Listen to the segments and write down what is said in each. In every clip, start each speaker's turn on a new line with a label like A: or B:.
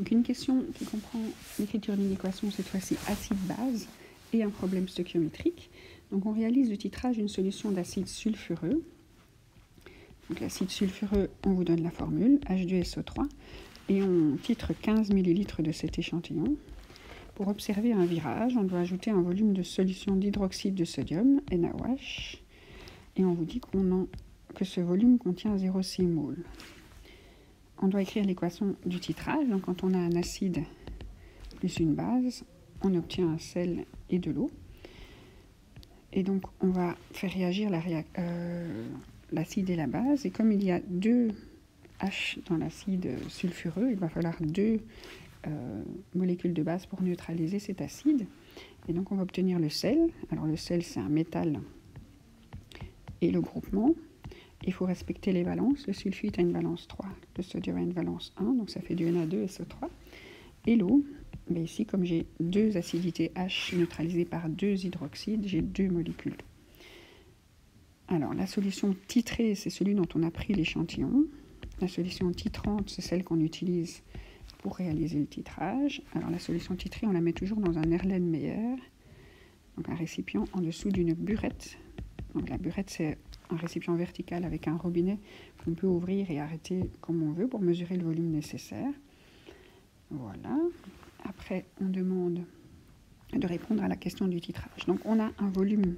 A: Donc une question qui comprend l'écriture d'une équation, cette fois-ci acide-base, et un problème stoichiométrique. Donc on réalise le titrage d'une solution d'acide sulfureux. Donc l'acide sulfureux, on vous donne la formule, H2SO3, et on titre 15 ml de cet échantillon. Pour observer un virage, on doit ajouter un volume de solution d'hydroxyde de sodium, NaOH, et on vous dit que ce volume contient 0,6 mol. On doit écrire l'équation du titrage. Donc quand on a un acide plus une base, on obtient un sel et de l'eau. Et donc on va faire réagir l'acide et la base. Et comme il y a 2 H dans l'acide sulfureux, il va falloir 2 molécules de base pour neutraliser cet acide. Et donc on va obtenir le sel. Alors le sel, c'est un métal et le groupement. Il faut respecter les valences. Le sulfite a une valence 3, le sodium a une valence 1, donc ça fait du Na2SO3. Et l'eau, mais ici, comme j'ai 2 acidités H neutralisées par 2 hydroxydes, j'ai 2 molécules. Alors, la solution titrée, c'est celui dont on a pris l'échantillon. La solution titrante, c'est celle qu'on utilise pour réaliser le titrage. Alors, la solution titrée, on la met toujours dans un Erlenmeyer, donc un récipient en dessous d'une burette. Donc, la burette, c'est un récipient vertical avec un robinet qu'on peut ouvrir et arrêter comme on veut pour mesurer le volume nécessaire. Voilà. Après, on demande de répondre à la question du titrage. Donc, on a un volume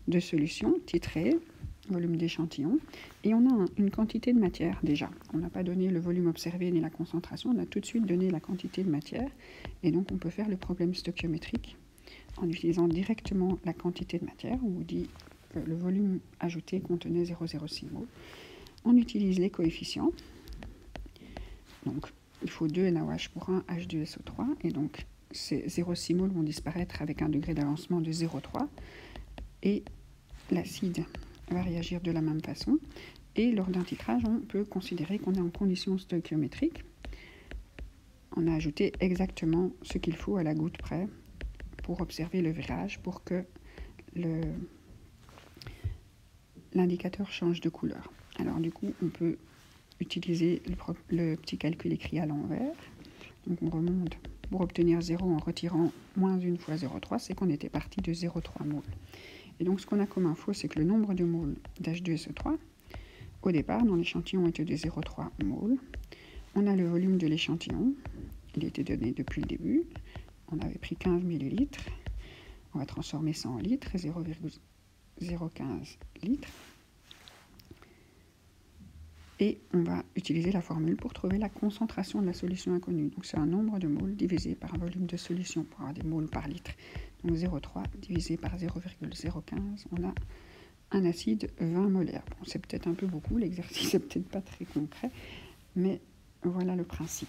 A: de solution titré, volume d'échantillon, et on a une quantité de matière déjà. On n'a pas donné le volume observé ni la concentration, on a tout de suite donné la quantité de matière, et donc on peut faire le problème stoichiométrique en utilisant directement la quantité de matière. On vous dit que le volume ajouté contenait 0,06 mol. On utilise les coefficients. Donc, il faut 2 NaOH pour 1 H2SO3. Et donc, ces 0,6 mol vont disparaître avec un degré d'avancement de 0,3. Et l'acide va réagir de la même façon. Et lors d'un titrage, on peut considérer qu'on est en condition stoichiométrique. On a ajouté exactement ce qu'il faut à la goutte près pour observer le virage, pour que l'indicateur change de couleur. Alors du coup, on peut utiliser le petit calcul écrit à l'envers. Donc on remonte pour obtenir 0 en retirant moins 1 fois 0,3, c'est qu'on était parti de 0,3 mol. Et donc ce qu'on a comme info, c'est que le nombre de moles d'H2SO3, au départ, dans l'échantillon, était de 0,3 mol. On a le volume de l'échantillon, il était donné depuis le début. On avait pris 15 ml. On va transformer ça en litres, 0,015 litres. Et on va utiliser la formule pour trouver la concentration de la solution inconnue. Donc c'est un nombre de moles divisé par un volume de solution pour avoir des moles par litre. Donc 0,3 divisé par 0,015, on a un acide 20 molaire. Bon, c'est peut-être un peu beaucoup, l'exercice n'est peut-être pas très concret, mais voilà le principe.